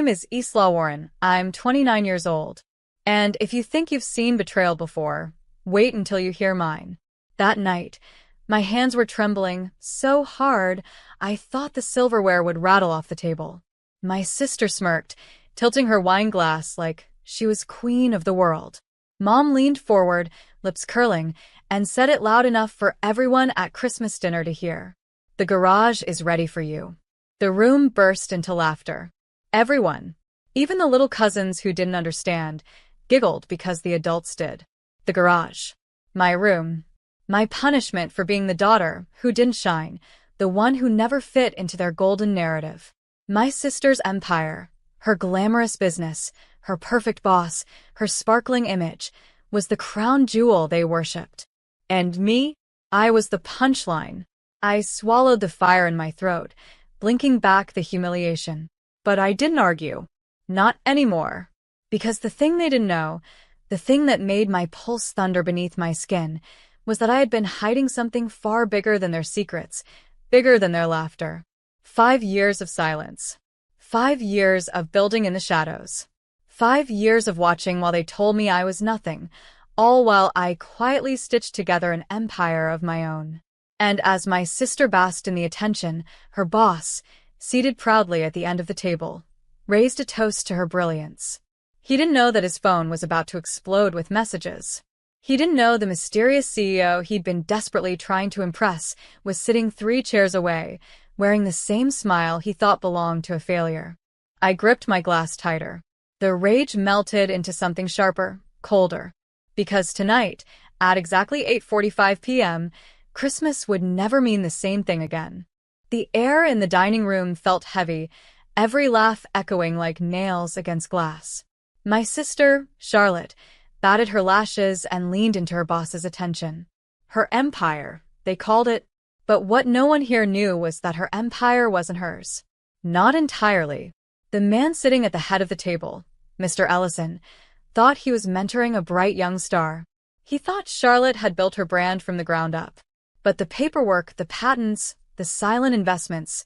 name is Isla Warren. I'm 29 years old. And if you think you've seen betrayal before, wait until you hear mine. That night, my hands were trembling so hard I thought the silverware would rattle off the table. My sister smirked, tilting her wine glass like she was queen of the world. Mom leaned forward, lips curling, and said it loud enough for everyone at Christmas dinner to hear. "The garage is ready for you." The room burst into laughter. Everyone, even the little cousins who didn't understand, giggled because the adults did. The garage. My room. My punishment for being the daughter who didn't shine, the one who never fit into their golden narrative. My sister's empire, her glamorous business, her perfect boss, her sparkling image, was the crown jewel they worshipped. And me? I was the punchline. I swallowed the fire in my throat, blinking back the humiliation. But I didn't argue. Not anymore. Because the thing they didn't know, the thing that made my pulse thunder beneath my skin, was that I had been hiding something far bigger than their secrets, bigger than their laughter. 5 years of silence. 5 years of building in the shadows. 5 years of watching while they told me I was nothing, all while I quietly stitched together an empire of my own. And as my sister basked in the attention, her boss, seated proudly at the end of the table, raised a toast to her brilliance. He didn't know that his phone was about to explode with messages. He didn't know the mysterious CEO he'd been desperately trying to impress was sitting 3 chairs away, wearing the same smile he thought belonged to a failure. I gripped my glass tighter. The rage melted into something sharper, colder. Because tonight, at exactly 8:45 p.m., Christmas would never mean the same thing again. The air in the dining room felt heavy, every laugh echoing like nails against glass. My sister, Charlotte, batted her lashes and leaned into her boss's attention. Her empire, they called it, but what no one here knew was that her empire wasn't hers. Not entirely. The man sitting at the head of the table, Mr. Ellison, thought he was mentoring a bright young star. He thought Charlotte had built her brand from the ground up. But the paperwork, the patents, the silent investments,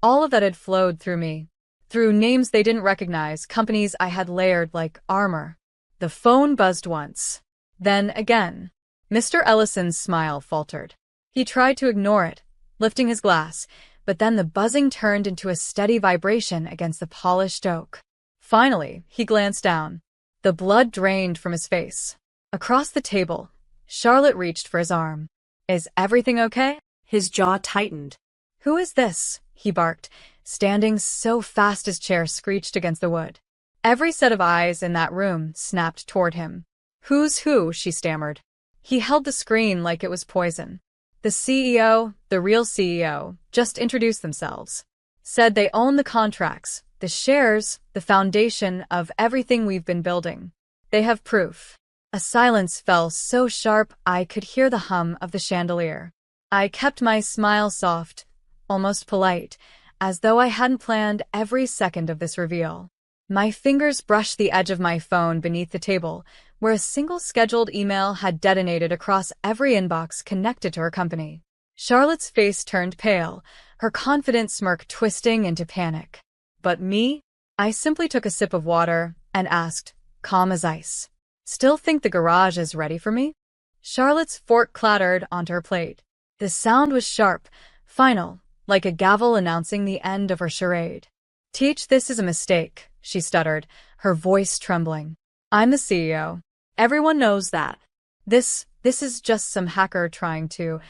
all of that had flowed through me. Through names they didn't recognize, companies I had layered like armor. The phone buzzed once. Then again. Mr. Ellison's smile faltered. He tried to ignore it, lifting his glass, but then the buzzing turned into a steady vibration against the polished oak. Finally, he glanced down. The blood drained from his face. Across the table, Charlotte reached for his arm. "Is everything okay?" His jaw tightened. "Who is this?" he barked, standing so fast his chair screeched against the wood. Every set of eyes in that room snapped toward him. "Who's who?" she stammered. He held the screen like it was poison. "The CEO, the real CEO, just introduced themselves. Said they own the contracts, the shares, the foundation of everything we've been building. They have proof." A silence fell so sharp I could hear the hum of the chandelier. I kept my smile soft, almost polite, as though I hadn't planned every second of this reveal. My fingers brushed the edge of my phone beneath the table, where a single scheduled email had detonated across every inbox connected to her company. Charlotte's face turned pale, her confident smirk twisting into panic. But me? I simply took a sip of water and asked, calm as ice, "Still think the garage is ready for me?" Charlotte's fork clattered onto her plate. The sound was sharp, final, like a gavel announcing the end of her charade. "Teach, this is a mistake," she stuttered, her voice trembling. "I'm the CEO. Everyone knows that. This is just some hacker trying to—"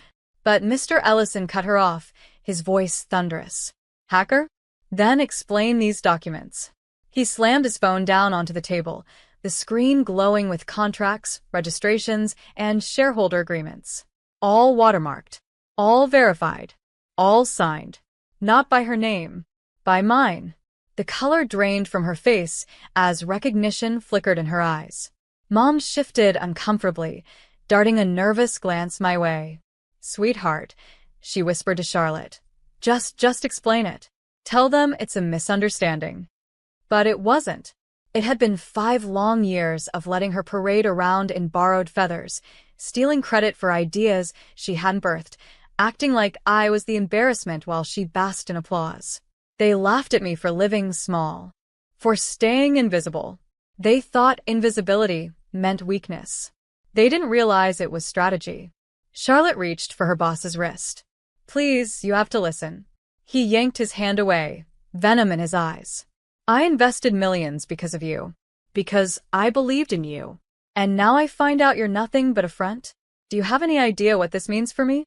But Mr. Ellison cut her off, his voice thunderous. "Hacker? Then explain these documents." He slammed his phone down onto the table, the screen glowing with contracts, registrations, and shareholder agreements. All watermarked. All verified. All signed. Not by her name. By mine. The color drained from her face as recognition flickered in her eyes. Mom shifted uncomfortably, darting a nervous glance my way. "Sweetheart," she whispered to Charlotte. Just explain it. Tell them it's a misunderstanding." But it wasn't. It had been 5 long years of letting her parade around in borrowed feathers, stealing credit for ideas she hadn't birthed, acting like I was the embarrassment while she basked in applause. They laughed at me for living small. for staying invisible. They thought invisibility meant weakness. They didn't realize it was strategy. Charlotte reached for her boss's wrist. "Please, you have to listen." He yanked his hand away, venom in his eyes. "I invested millions because of you. Because I believed in you. And now I find out you're nothing but a front? Do you have any idea what this means for me?"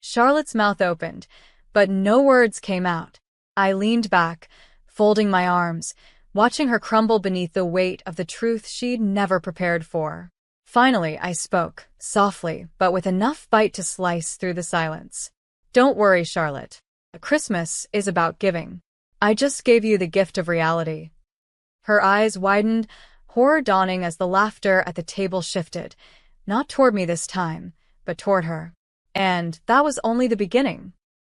Charlotte's mouth opened, but no words came out. I leaned back, folding my arms, watching her crumble beneath the weight of the truth she'd never prepared for. Finally, I spoke, softly, but with enough bite to slice through the silence. "Don't worry, Charlotte. Christmas is about giving. I just gave you the gift of reality." Her eyes widened, horror dawning as the laughter at the table shifted, not toward me this time, but toward her. And that was only the beginning.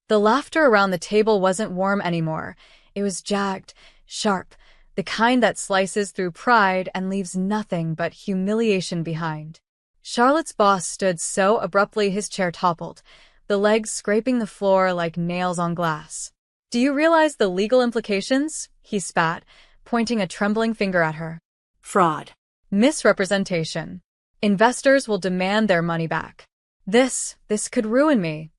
The laughter around the table wasn't warm anymore. It was jagged, sharp, the kind that slices through pride and leaves nothing but humiliation behind. Charlotte's boss stood so abruptly his chair toppled, the legs scraping the floor like nails on glass. "Do you realize the legal implications?" he spat, pointing a trembling finger at her. Fraud. Misrepresentation. Investors will demand their money back. This could ruin me."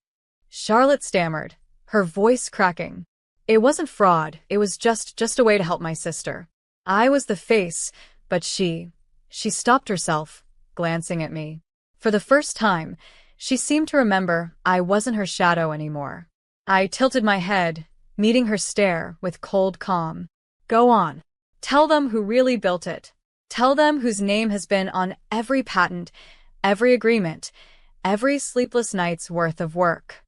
Charlotte stammered, her voice cracking. "It wasn't fraud, it was just a way to help my sister. I was the face, but she stopped herself, glancing at me. For the first time, she seemed to remember I wasn't her shadow anymore. I tilted my head, meeting her stare with cold calm. "Go on. Tell them who really built it. Tell them whose name has been on every patent, every agreement, every sleepless night's worth of work."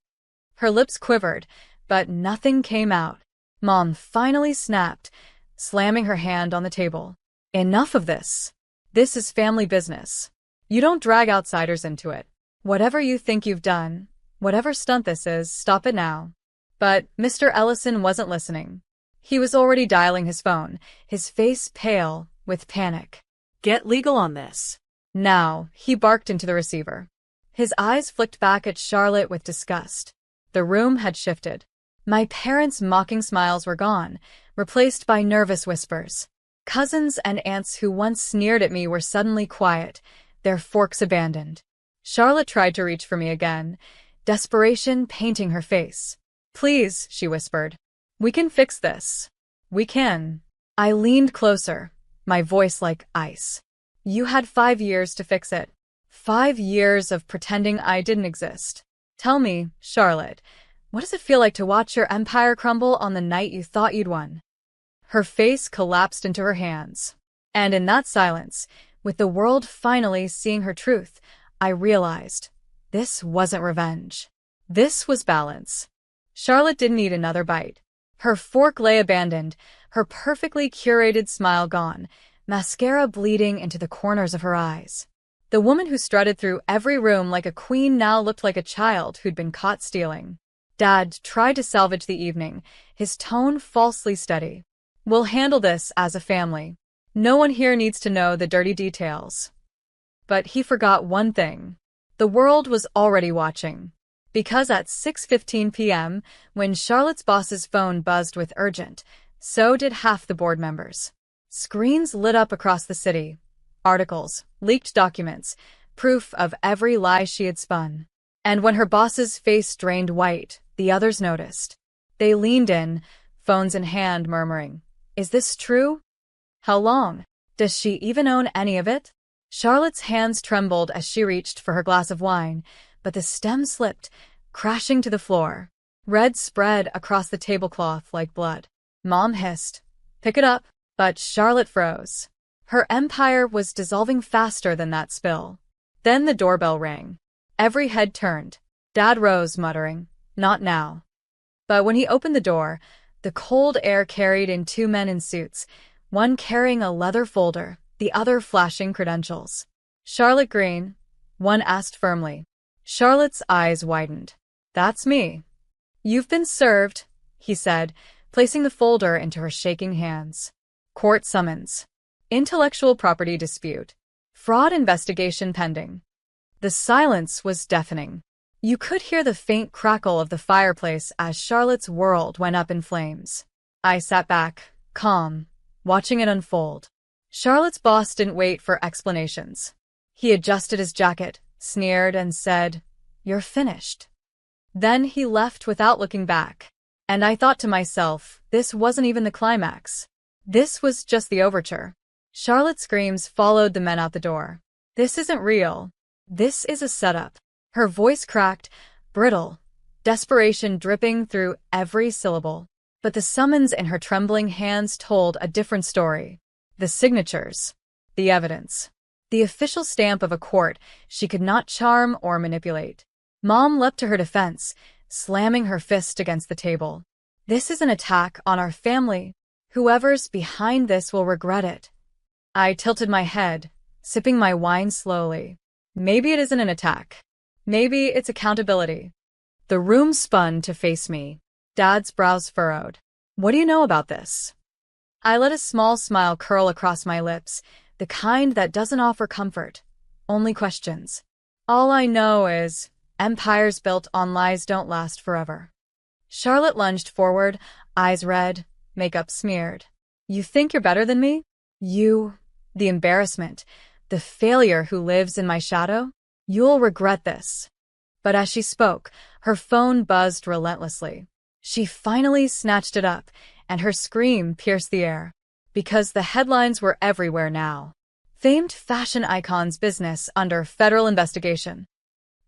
Her lips quivered, but nothing came out. Mom finally snapped, slamming her hand on the table. "Enough of this. This is family business. You don't drag outsiders into it. Whatever you think you've done, whatever stunt this is, stop it now." But Mr. Ellison wasn't listening. He was already dialing his phone, his face pale with panic. "Get legal on this." "Now," he barked into the receiver. His eyes flicked back at Charlotte with disgust. The room had shifted. My parents' mocking smiles were gone, replaced by nervous whispers. Cousins and aunts who once sneered at me were suddenly quiet, their forks abandoned. Charlotte tried to reach for me again, desperation painting her face. "Please," she whispered. "We can fix this. We can." I leaned closer, my voice like ice. "You had 5 years to fix it. 5 years of pretending I didn't exist. Tell me, Charlotte, what does it feel like to watch your empire crumble on the night you thought you'd won?" Her face collapsed into her hands. And in that silence, with the world finally seeing her truth, I realized this wasn't revenge. This was balance. Charlotte didn't eat another bite. Her fork lay abandoned, her perfectly curated smile gone, mascara bleeding into the corners of her eyes. The woman who strutted through every room like a queen now looked like a child who'd been caught stealing. Dad tried to salvage the evening, his tone falsely steady. "We'll handle this as a family. No one here needs to know the dirty details." But he forgot one thing. The world was already watching. Because at 6:15 p.m., when Charlotte's boss's phone buzzed with urgent, so did half the board members. Screens lit up across the city. Articles, leaked documents, proof of every lie she had spun. And when her boss's face drained white, the others noticed. They leaned in, phones in hand, murmuring, "Is this true? How long? Does she even own any of it?" Charlotte's hands trembled as she reached for her glass of wine, but the stem slipped, crashing to the floor. Red spread across the tablecloth like blood. Mom hissed, "Pick it up." But Charlotte froze. Her empire was dissolving faster than that spill. Then the doorbell rang. Every head turned. Dad rose, muttering, "Not now." But when he opened the door, the cold air carried in 2 men in suits, one carrying a leather folder, the other flashing credentials. "Charlotte Green?" one asked firmly. Charlotte's eyes widened. "That's me." "You've been served," he said, placing the folder into her shaking hands. "Court summons. Intellectual property dispute. Fraud investigation pending." The silence was deafening. You could hear the faint crackle of the fireplace as Charlotte's world went up in flames. I sat back, calm, watching it unfold. Charlotte's boss didn't wait for explanations. He adjusted his jacket, sneered, and said, "You're finished." Then he left without looking back. And I thought to myself, this wasn't even the climax. This was just the overture. Charlotte's screams followed the men out the door. "This isn't real. This is a setup." Her voice cracked, brittle, desperation dripping through every syllable. But the summons in her trembling hands told a different story. The signatures, the evidence, the official stamp of a court she could not charm or manipulate. Mom leapt to her defense, slamming her fist against the table. "This is an attack on our family. Whoever's behind this will regret it." I tilted my head, sipping my wine slowly. Maybe it isn't an attack. Maybe it's accountability. The room spun to face me. Dad's brows furrowed. "What do you know about this?" I let a small smile curl across my lips, the kind that doesn't offer comfort, only questions. "All I know is empires built on lies don't last forever." Charlotte lunged forward, eyes red, makeup smeared. "You think you're better than me? You, the embarrassment, the failure who lives in my shadow? You'll regret this." But as she spoke, her phone buzzed relentlessly. She finally snatched it up, and her scream pierced the air. Because the headlines were everywhere now. Famed fashion icon's business under federal investigation.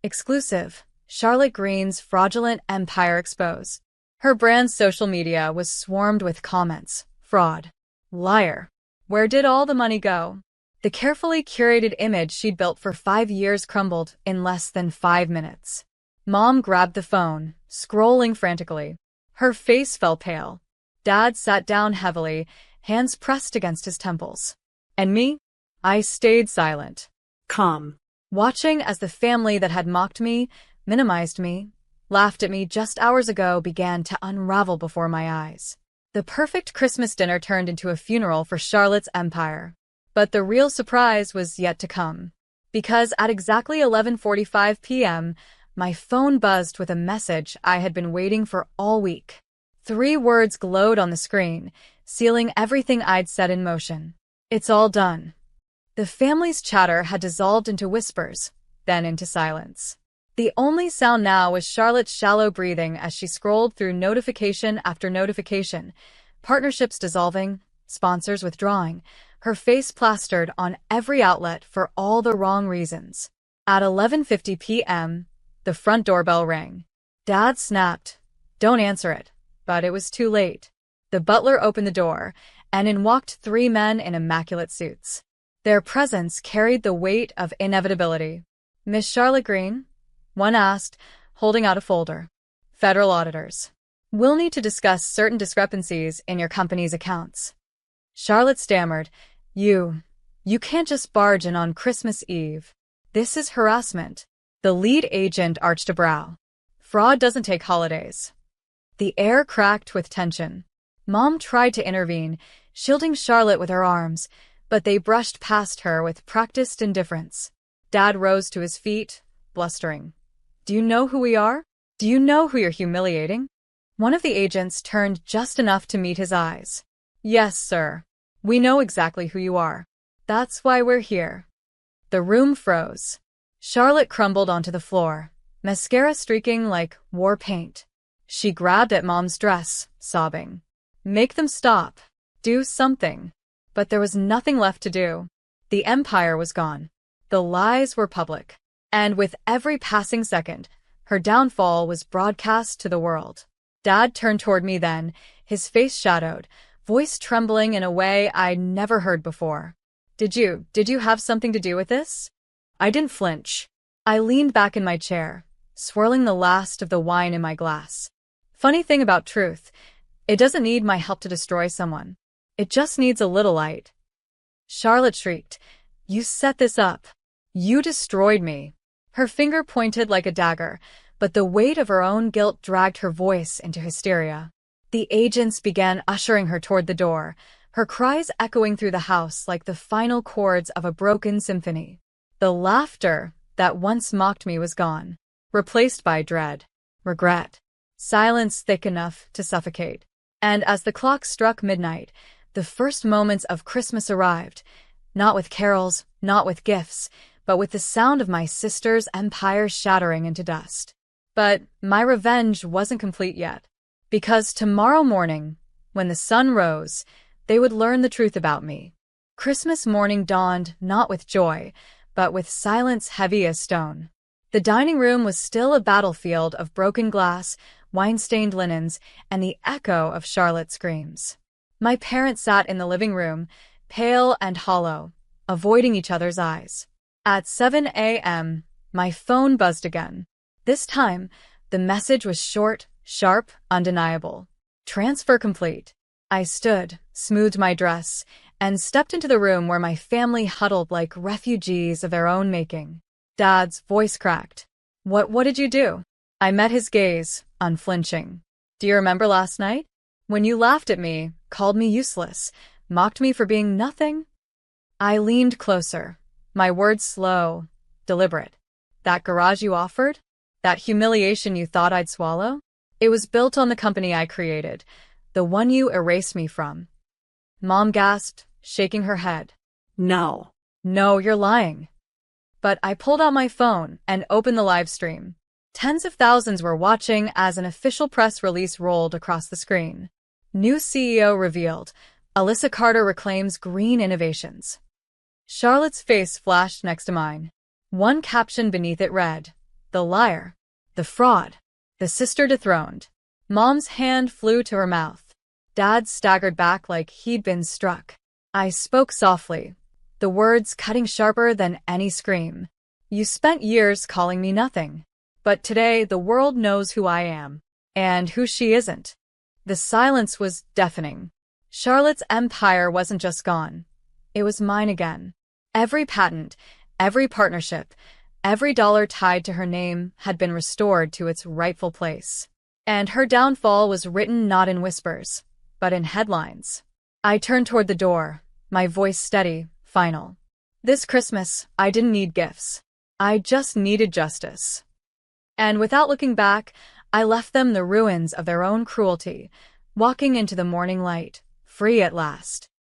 Exclusive, Charlotte Green's fraudulent empire exposed. Her brand's social media was swarmed with comments. Fraud. Liar. Where did all the money go? The carefully curated image she'd built for 5 years crumbled in less than 5 minutes. Mom grabbed the phone, scrolling frantically. Her face fell pale. Dad sat down heavily, hands pressed against his temples. And me? I stayed silent. Calm. Watching as the family that had mocked me, minimized me, laughed at me just hours ago began to unravel before my eyes. The perfect Christmas dinner turned into a funeral for Charlotte's empire. But the real surprise was yet to come. Because at exactly 11:45 p.m., my phone buzzed with a message I had been waiting for all week. 3 words glowed on the screen, sealing everything I'd set in motion. "It's all done." The family's chatter had dissolved into whispers, then into silence. The only sound now was Charlotte's shallow breathing as she scrolled through notification after notification, partnerships dissolving, sponsors withdrawing, her face plastered on every outlet for all the wrong reasons. At 11:50 p.m., the front doorbell rang. Dad snapped, "Don't answer it." But it was too late. The butler opened the door, and in walked 3 men in immaculate suits. Their presence carried the weight of inevitability. "Miss Charlotte Green?" one asked, holding out a folder. "Federal auditors. We'll need to discuss certain discrepancies in your company's accounts." Charlotte stammered, You can't just barge in on Christmas Eve. This is harassment." The lead agent arched a brow. "Fraud doesn't take holidays." The air cracked with tension. Mom tried to intervene, shielding Charlotte with her arms, but they brushed past her with practiced indifference. Dad rose to his feet, blustering. "Do you know who we are? Do you know who you're humiliating?" One of the agents turned just enough to meet his eyes. "Yes, sir. We know exactly who you are. That's why we're here." The room froze. Charlotte crumbled onto the floor, mascara streaking like war paint. She grabbed at Mom's dress, sobbing. "Make them stop. Do something." But there was nothing left to do. The empire was gone. The lies were public. And with every passing second, her downfall was broadcast to the world. Dad turned toward me then, his face shadowed, voice trembling in a way I'd never heard before. Did you have something to do with this?" I didn't flinch. I leaned back in my chair, swirling the last of the wine in my glass. Funny thing about truth, it doesn't need my help to destroy someone. It just needs a little light. Charlotte shrieked, "You set this up. You destroyed me." Her finger pointed like a dagger, but the weight of her own guilt dragged her voice into hysteria. The agents began ushering her toward the door, her cries echoing through the house like the final chords of a broken symphony. The laughter that once mocked me was gone, replaced by dread, regret, silence thick enough to suffocate. And as the clock struck midnight, The first moments of Christmas arrived, not with carols, not with gifts, but with the sound of my sister's empire shattering into dust. But my revenge wasn't complete yet, because tomorrow morning, when the sun rose, they would learn the truth about me. Christmas morning dawned not with joy, but with silence heavy as stone. The dining room was still a battlefield of broken glass, wine-stained linens, and the echo of Charlotte's screams. My parents sat in the living room, pale and hollow, avoiding each other's eyes. At 7 a.m., my phone buzzed again. This time, the message was short, sharp, undeniable. Transfer complete. I stood, smoothed my dress, and stepped into the room where my family huddled like refugees of their own making. Dad's voice cracked. What did you do?" I met his gaze, unflinching. "Do you remember last night? When you laughed at me, called me useless, mocked me for being nothing?" I leaned closer, my words slow, deliberate. "That garage you offered? That humiliation you thought I'd swallow? It was built on the company I created, the one you erased me from." Mom gasped, shaking her head. No. "No, you're lying." But I pulled out my phone and opened the live stream. Tens of thousands were watching as an official press release rolled across the screen. New CEO revealed. Alyssa Carter reclaims green innovations. Charlotte's face flashed next to mine. One caption beneath it read, "The liar. The fraud. The sister dethroned." Mom's hand flew to her mouth. Dad staggered back like he'd been struck. I spoke softly, the words cutting sharper than any scream. "You spent years calling me nothing. But today the world knows who I am. And who she isn't." The silence was deafening. Charlotte's empire wasn't just gone. It was mine again. Every patent, every partnership, every dollar tied to her name had been restored to its rightful place. And her downfall was written not in whispers, but in headlines. I turned toward the door, my voice steady, final. This Christmas, I didn't need gifts. I just needed justice. And without looking back, I left them the ruins of their own cruelty, walking into the morning light, free at last.